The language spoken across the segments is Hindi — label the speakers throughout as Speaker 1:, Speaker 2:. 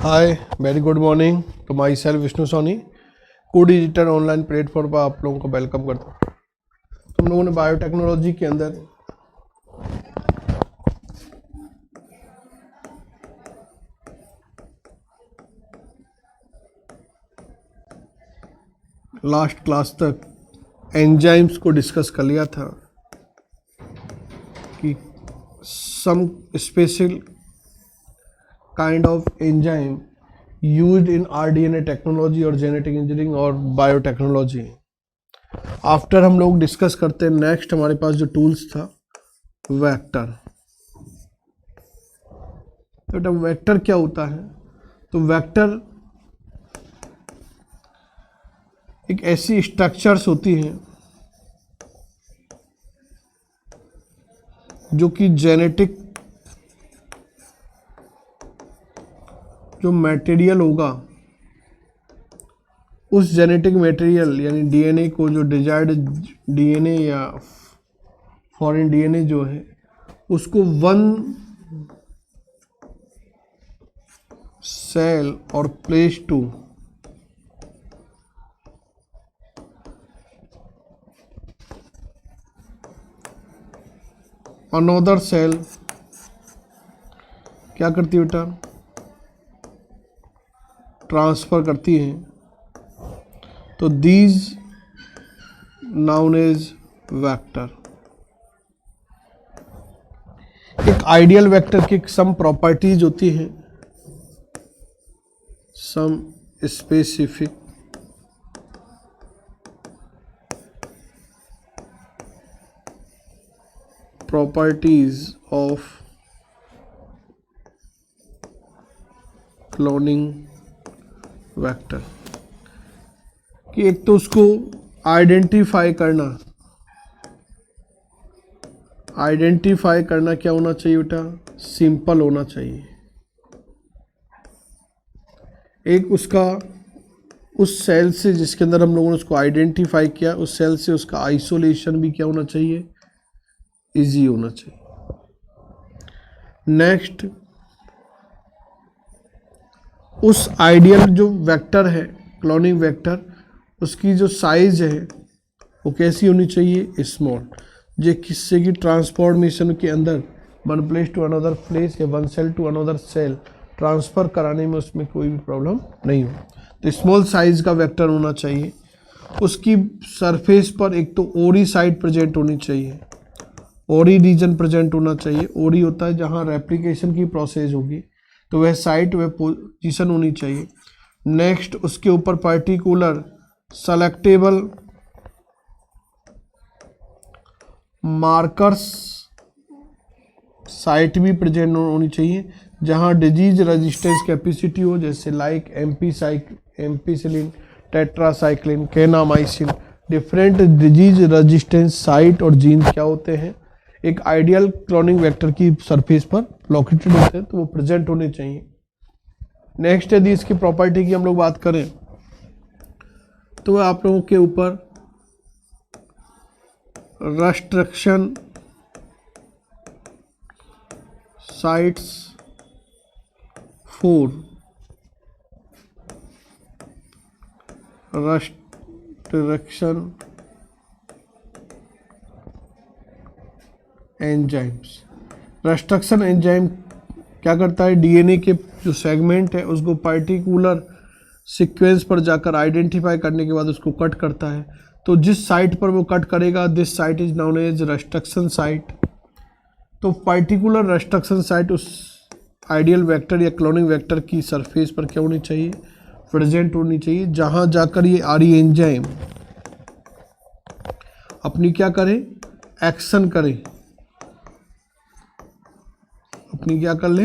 Speaker 1: Hi very good morning to myself Vishnu Soni. Code editor online platform पर आप लोगों को वेलकम करता हूँ। हम लोगों ने बायोटेक्नोलॉजी के अंदर लास्ट क्लास तक एंजाइम्स को डिस्कस कर लिया था कि some special kind of enzyme used in rDNA technology और जेनेटिक इंजीनियरिंग और बायोटेक्नोलॉजी। आफ्टर हम लोग डिस्कस करते हैं नेक्स्ट हमारे पास जो टूल्स था वेक्टर। तो बेटा वेक्टर क्या होता है? तो वेक्टर एक ऐसी स्ट्रक्चर्स होती हैं जो कि जेनेटिक जो मटेरियल होगा उस जेनेटिक मटेरियल यानी डीएनए को, जो डिजायर्ड डीएनए या फॉरेन डीएनए जो है, उसको वन सेल और प्लेस टू अनदर सेल क्या करती है बेटा? ट्रांसफर करती है। तो दीज नाउन एज वेक्टर। एक आइडियल वेक्टर की सम प्रॉपर्टीज होती हैं, some specific properties of cloning vector कि एक तो उसको आइडेंटिफाई करना क्या होना चाहिए बेटा? सिंपल होना चाहिए। एक उसका उस सेल से जिसके अंदर हम लोगों ने उसको आइडेंटिफाई किया, उस सेल से उसका आइसोलेशन भी क्या होना चाहिए? इजी होना चाहिए। नेक्स्ट, उस आइडियल जो वेक्टर है क्लोनिंग वेक्टर, उसकी जो साइज है वो कैसी होनी चाहिए? स्मॉल, जो किससे की ट्रांसफॉर्मेशन के अंदर one place to another place या one cell to another cell transfer कराने में उसमें कोई भी प्रॉब्लम नहीं हो। तो स्मॉल साइज का वेक्टर होना चाहिए। उसकी सरफेस पर एक तो ओरी साइट प्रेजेंट होनी चाहिए, ओरी रीजन प्रेजेंट होना चाहिए। ओरी होता है जहाँ रेप्लिकेशन की प्रोसेस होगी, तो वह साइट वह पोजीशन होनी चाहिए। नेक्स्ट, उसके ऊपर पर्टिकुलर सेलेक्टेबल मार्कर्स साइट भी प्रेजेंट होनी चाहिए जहां डिजीज रेजिस्टेंस कैपेसिटी हो, जैसे like ampicillin, tetracycline, kanamycin. Different disease resistance site और जीन क्या होते हैं, एक आइडियल क्लोनिंग वेक्टर की सरफेस पर लोकेटेड होते हैं, तो वो प्रेजेंट होने चाहिए। नेक्स्ट, यदि इसकी प्रॉपर्टी की हम लोग बात करें तो आप लोगों के ऊपर restriction sites for restriction enzymes. Restriction enzyme क्या करता है? डीएनए के जो सेगमेंट है उसको पर्टिकुलर सीक्वेंस पर जाकर आइडेंटिफाई करने के बाद उसको कट करता है। तो जिस साइट पर वो कट करेगा, this site is known as restriction site. तो पर्टिकुलर रेस्ट्रिक्शन साइट उस आइडियल वेक्टर या क्लोनिंग वेक्टर की सरफेस पर क्या होनी चाहिए? प्रेजेंट होनी चाहिए, जहां जाकर ये आरी एंजाइम अपनी क्या करे? एक्शन करे, अपनी क्या कर ले?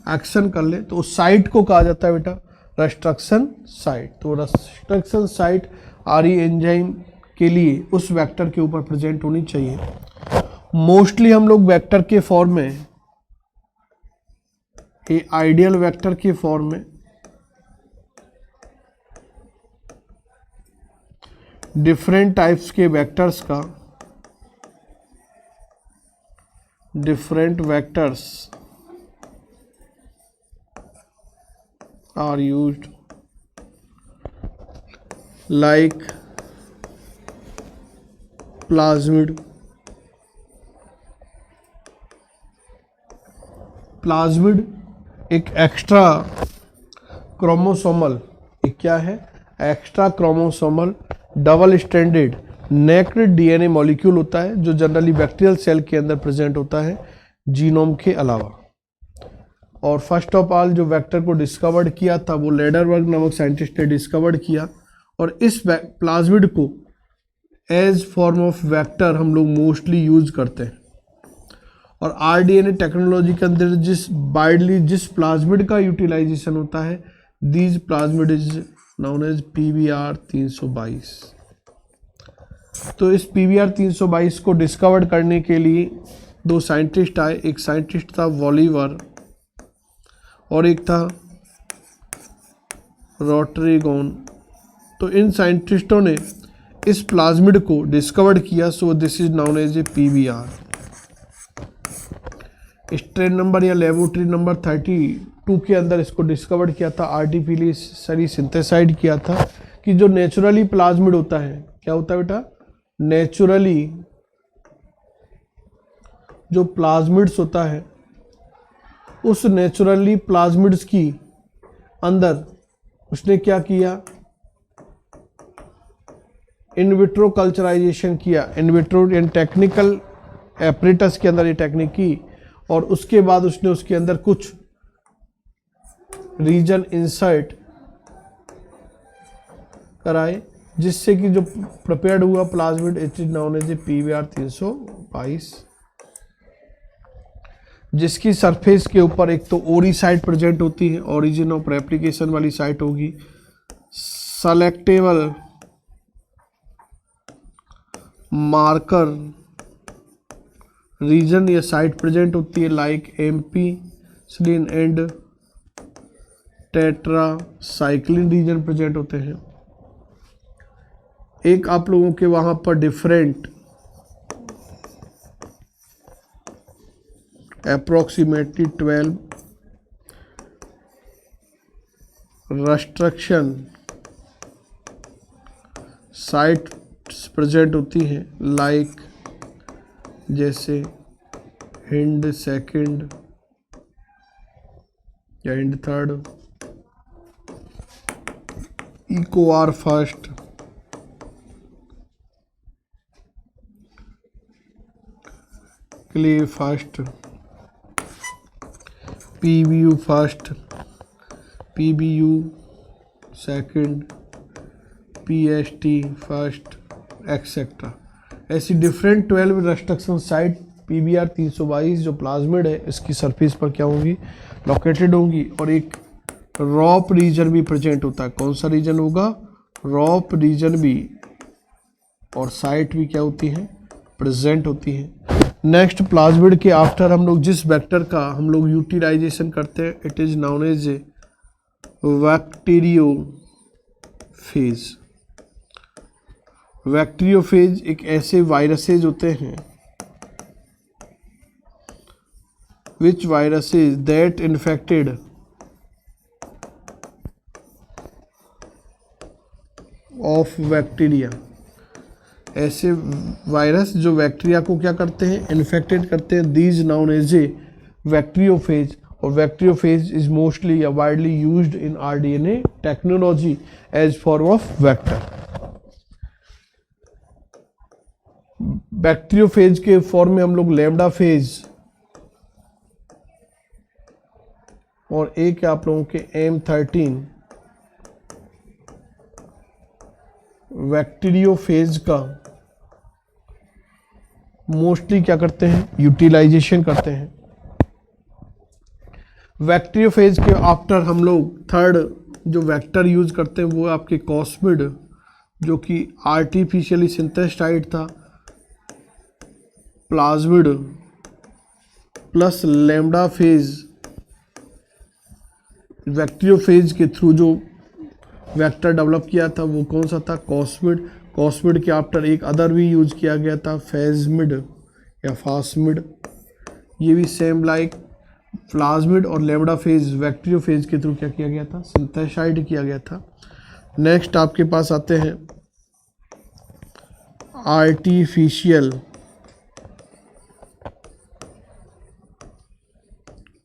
Speaker 1: एक्शन कर ले। तो उस साइट को कहा जाता है बेटा रेस्ट्रिक्शन साइट। तो रेस्ट्रिक्शन साइट आरी एंजाइम के लिए उस वेक्टर के ऊपर प्रेजेंट होनी चाहिए। मोस्टली हम लोग वेक्टर के फॉर्म में, ये आइडियल वेक्टर के फॉर्म में डिफरेंट टाइप्स के वेक्टर्स का, different vectors are used like plasmid. Plasmid एक एक्स्ट्रा क्रोमोसोमल, एक क्या है, extra chromosomal double stranded naked DNA molecule होता है जो जनरली बैक्टीरियल सेल के अंदर प्रेजेंट होता है जीनोम के अलावा। और फर्स्ट ऑफ ऑल जो वेक्टर को डिस्कवर्ड किया था वो लेडरबर्ग नामक साइंटिस्ट ने डिस्कवर्ड किया। और इस प्लाज्मिड को एज फॉर्म ऑफ वेक्टर हम लोग मोस्टली यूज करते हैं। और आरडीएनए टेक्नोलॉजी के अंदर जिस प्लाज्मिड का यूटिलाइजेशन होता है, these plasmid is known as PBR 322। तो इस PBR 322 को डिस्कवर करने के लिए दो साइंटिस्ट आए। एक साइंटिस्ट था वॉलीवर और एक था रॉटरीगोन। तो इन साइंटिस्टों ने इस प्लाज्मिड को डिस्कवर किया। So this is known as a PBR। Strain number या लेबोरेटरी नंबर 32 के अंदर इसको डिस्कवर किया था, आर्टिफिशियली सिंथेसाइड किया था कि जो नेचुरली प्लाज्मिड होता है, क्या होता है बेटा, नेचुरली जो प्लाज्मिड्स होता है उस नेचुरली प्लाज्मिड्स की अंदर उसने क्या किया, इन विट्रो कल्चराइजेशन किया। In vitro and technical apparatus के अंदर ये टेक्निक की और उसके बाद उसने उसके अंदर कुछ रीजन इंसर्ट कराए जिससे कि जो प्रिपेयर्ड हुआ plasmid it is known as PBR 322, जिसकी सरफेस के ऊपर एक तो ओरी साइट प्रेजेंट होती है, ओरिजिन ऑफ रेप्लिकेशन वाली साइट होगी, सेलेक्टेबल मार्कर रीजन या साइट प्रेजेंट होती है like ampicillin and tetracycline region present होते हैं। एक आप लोगों के वहां पर different approximately 12 restriction sites present होती हैं लाइक जैसे हिंड सेकंड या Hind third, EcoR first, Cla first, PBU first, PBU second, PST first etcetera. ऐसी डिफरेंट 12 रेस्ट्रिक्शन साइट PBR 322 जो प्लाज्मिड है इसकी सरफेस पर क्या होंगी, लोकेटेड होंगी। और एक रॉप रीजन भी प्रेजेंट होता है। कौन सा रीजन होगा, रॉप रीजन भी, और साइट भी क्या होती है, प्रेजेंट होती है। नेक्स्ट प्लाज्मिड के आफ्टर हम लोग जिस वेक्टर का हम लोग यूटिलाइजेशन करते हैं it is known as bacteriophage. Bacteriophage एक ऐसे वायरसेज होते हैं which viruses that infected of bacteria. ऐसे वायरस जो बैक्टीरिया को क्या करते हैं, इन्फेक्टेड करते हैं। These known as a bacteriophage. और बैक्टीरियोफेज इज मोस्टली या widely used in rDNA technology as form of vector. Bacteriophage के फॉर्म में हम लोग लैम्डा फेज और एक आप लोगों के M13 बैक्टीरियोफेज का मोस्टली क्या करते हैं, यूटिलाइजेशन करते हैं। बैक्टीरियोफेज के आफ्टर हम लोग थर्ड जो वेक्टर यूज करते हैं वो आपके कॉस्मिड, जो कि आर्टिफिशियली सिंथेसाइज्ड था plasmid plus lambda phase. Bacteriophage के थ्रू जो वेक्टर डेवलप किया था वो कौन सा था, कॉस्मिड। कॉस्मिड के आफ्टर एक अदर भी यूज किया गया था फेजमिड या फास्मिड। ये भी सेम लाइक प्लाज्मिड और लेमडा फेज बैक्टीरियोफेज के थ्रू क्या किया गया था, सिंथेसाइड किया गया था। नेक्स्ट आपके पास आते हैं artificial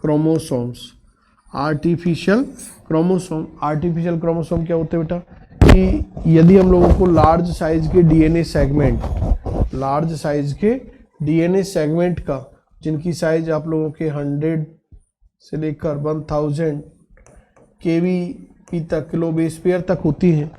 Speaker 1: chromosomes. Artificial chromosome, artificial chromosome क्या होते हैं बेटा, कि यदि हम लोगों को लार्ज साइज के डीएनए सेगमेंट, लार्ज साइज के डीएनए सेगमेंट का, जिनकी साइज आप लोगों के 100 से लेकर 1000 केवीपी तक, किलो बेस पेयर तक होती हैं,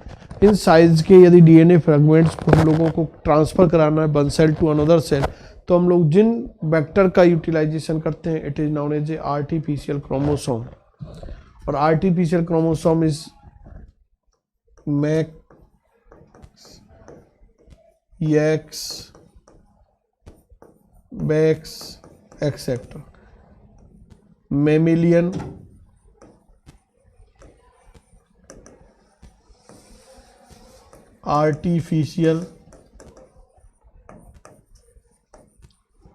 Speaker 1: इन साइज के यदि डीएनए फ्रेगमेंट्स को हम लोगों को ट्रांसफर कराना है one cell to another cell, तो हम लोग जिन वेक्टर का यूटिलाइजेशन करते हैं, it is known as a artificial chromosome. और artificial chromosome is MACs, X, BACs etcetera. Mammalian, artificial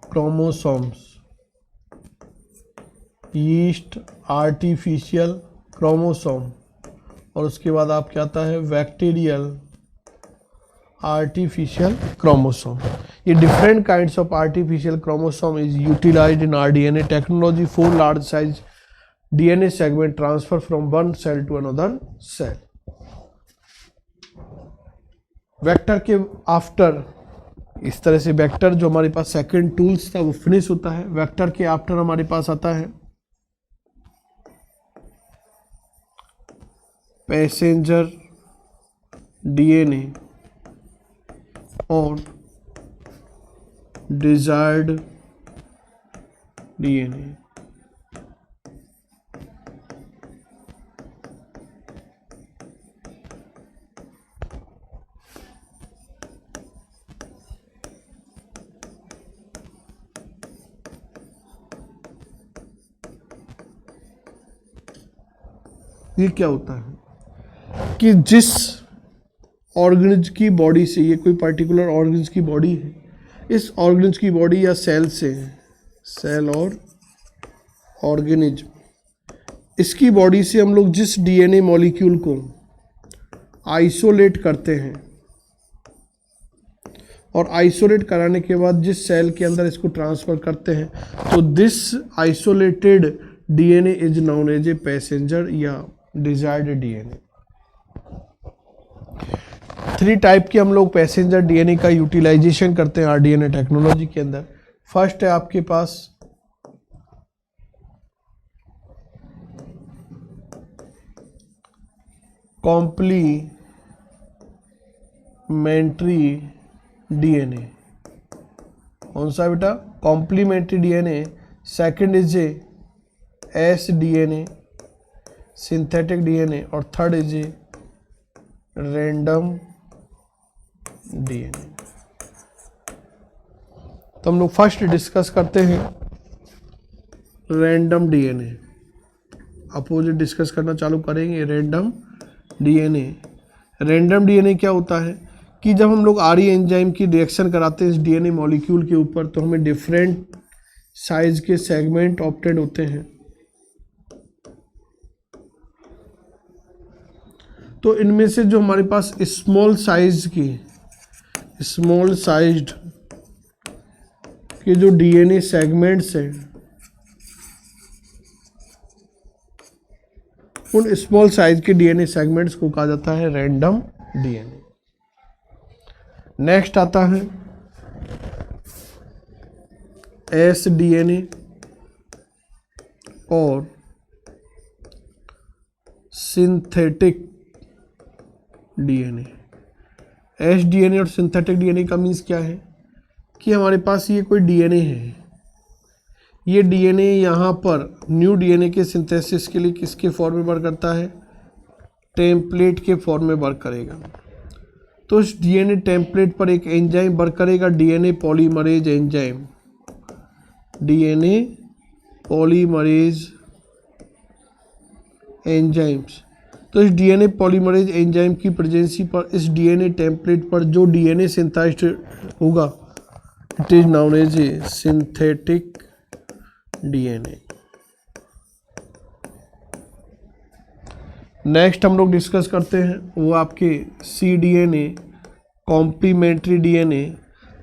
Speaker 1: chromosomes, yeast artificial chromosome, और उसके बाद आपके आता है बैक्टीरियल आर्टिफिशियल क्रोमोसोम। ये different kinds of artificial chromosome is utilised in R DNA technology for large size DNA segment transfer from one cell to another cell. Vector के आफ्टर, इस तरह से वेक्टर जो हमारे पास सेकंड टूल्स था वो फिनिश होता है। वेक्टर के आफ्टर हमारे पास आता है पैसेंजर डीएनए और डिजायर्ड डीएनए। ये क्या होता है कि जिस ऑर्गेनिज्म की बॉडी से, ये कोई पर्टिकुलर ऑर्गेनिज्म की बॉडी है, इस ऑर्गेनिज्म की बॉडी या सेल से, सेल और ऑर्गेनिज्म, इसकी बॉडी से हम लोग जिस डीएनए मॉलिक्यूल को आइसोलेट करते हैं और आइसोलेट कराने के बाद जिस सेल के अंदर इसको ट्रांसफर करते हैं, तो this isolated DNA is known as a passenger या डिजायर्ड डीएनए। 3 टाइप के हम लोग पैसेंजर डीएनए का यूटिलाइजेशन करते हैं आरडीएनए टेक्नोलॉजी के अंदर। फर्स्ट है आपके पास कॉम्प्लीमेंट्री डीएनए। कौन सा बेटा? Complementary DNA. Second is a S DNA, synthetic DNA, और third is a random DNA. तो हम लोग फर्स्ट डिस्कस करते हैं रैंडम डीएनए। अपोजिट डिस्कस करना चालू करेंगे रैंडम डीएनए। रैंडम डीएनए क्या होता है कि जब हम लोग आरई एंजाइम की रिएक्शन कराते हैं इस डीएनए मॉलिक्यूल के ऊपर, तो हमें डिफरेंट साइज के सेगमेंट ऑब्टेन होते हैं। तो इनमें से जो हमारे पास स्मॉल साइज्ड के जो डीएनए सेगमेंट्स हैं, उन स्मॉल साइज के डीएनए सेगमेंट्स को कहा जाता है रैंडम डीएनए। नेक्स्ट आता है एस डीएनए और सिंथेटिक डीएनए। एस डीएनए और सिंथेटिक डीएनए का मीन्स क्या है कि हमारे पास ये कोई डीएनए है, ये डीएनए यहाँ पर न्यू डीएनए के सिंथेसिस के लिए किसके फॉर्म में वर्क करता है? टेम्पलेट के फॉर्म में वर्क करेगा। तो इस डीएनए टेम्पलेट पर एक एंजाइम वर्क करेगा, DNA polymerase enzyme. DNA polymerase enzymes. तो इस डीएनए पॉलीमरेज एंजाइम की प्रेजेंसी पर इस डीएनए टेम्पलेट पर जो डीएनए सिंथेसाइज्ड होगा, it is known as a synthetic DNA. Next हम लोग डिस्कस करते हैं वो आपके cDNA, कॉम्प्लीमेंट्री DNA।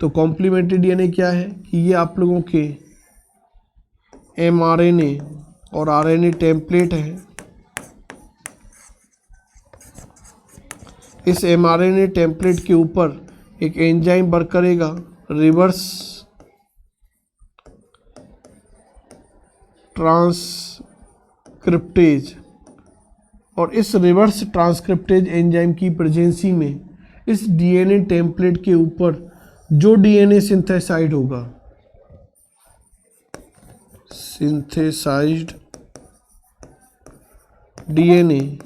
Speaker 1: तो कॉम्प्लीमेंट्री DNA क्या है कि ये आप लोगों के mRNA और RNA टेम्पलेट है। इस mRNA टेम्पलेट के ऊपर एक एंजाइम वर्क करेगा, रिवर्स ट्रांसक्रिप्टेज, और इस रिवर्स ट्रांसक्रिप्टेज एंजाइम की प्रेजेंसी में इस डीएनए टेम्पलेट के ऊपर जो डीएनए सिंथेसाइड होगा, synthesised DNA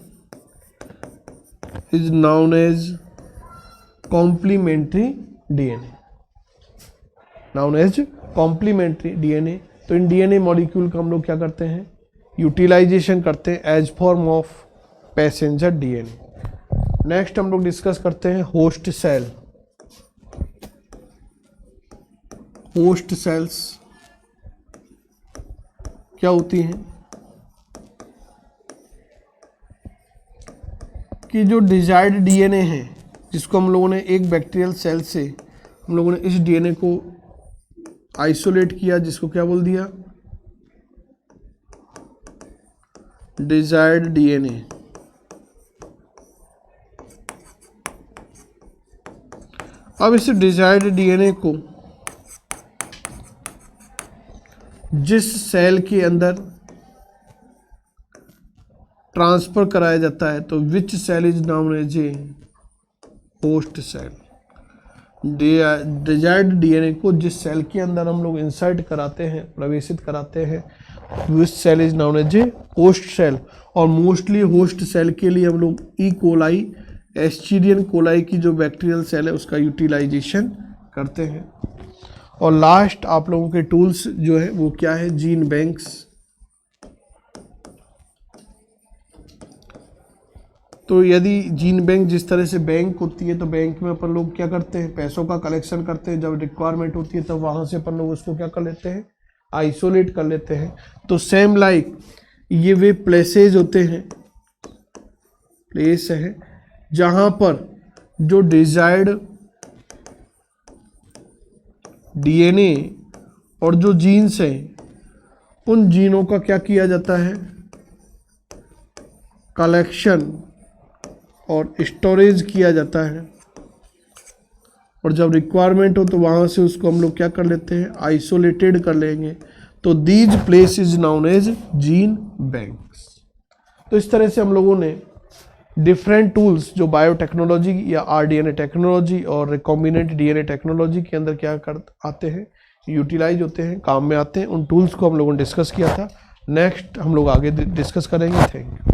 Speaker 1: is known as complementary DNA, known as complementary DNA. तो इन डीएनए मॉलिक्यूल का हम लोग क्या करते हैं, यूटिलाइजेशन करते हैं as form of passenger DNA. Next हम लोग डिस्कस करते हैं होस्ट सेल। होस्ट सेल्स क्या होती हैं कि जो डिजायर्ड डीएनए है, जिसको हम लोगों ने एक बैक्टीरियल सेल से हम लोगों ने इस डीएनए को आइसोलेट किया, जिसको क्या बोल दिया, डिजायर्ड डीएनए। अब इस डिजायर्ड डीएनए को जिस सेल के अंदर ट्रांसफर कराया जाता है, तो which cell is known as a host cell. Desired DNA को जिस सेल के अंदर हम लोग इंसर्ट कराते हैं, प्रवेशित कराते हैं, which cell is known as a host cell. और मोस्टली होस्ट सेल के लिए हम लोग ई कोलाई, एस्चीरियन कोलाई की जो बैक्टीरियल सेल है उसका यूटिलाइजेशन करते हैं। और लास्ट आप लोगों के टूल्स जो है वो क्या है, जीन बैंक्स। तो यदि जीन बैंक जिस तरह से बैंक होती है, तो बैंक में अपन लोग क्या करते हैं, पैसों का कलेक्शन करते हैं, जब रिक्वायरमेंट होती है तब वहाँ से अपन लोग उसको क्या कर लेते हैं, आइसोलेट कर लेते हैं। तो सेम लाइक ये वे प्लेसेज होते हैं, प्लेस है जहाँ पर जो डिजायर्ड डीएनए और जो जीन्स हैं, उन जीनों का क्या किया जाता है, कलेक्शन और स्टोरेज किया जाता है। और जब रिक्वायरमेंट हो तो वहाँ से उसको हम लोग क्या कर लेते हैं, आइसोलेटेड कर लेंगे। तो these place is known as gene banks. तो इस तरह से हम लोगों ने डिफरेंट टूल्स जो बायोटेक्नोलॉजी या आरडीएनए टेक्नोलॉजी और रिकॉम्बिनेंट डीएनए टेक्नोलॉजी के अंदर क्या कर आते हैं, यूटिलाइज होते हैं, काम में आते हैं, उन टूल्स को हम लोगों ने डिस्कस किया था। नेक्स्ट हम लोग आगे डिस्कस करेंगे। Thank you.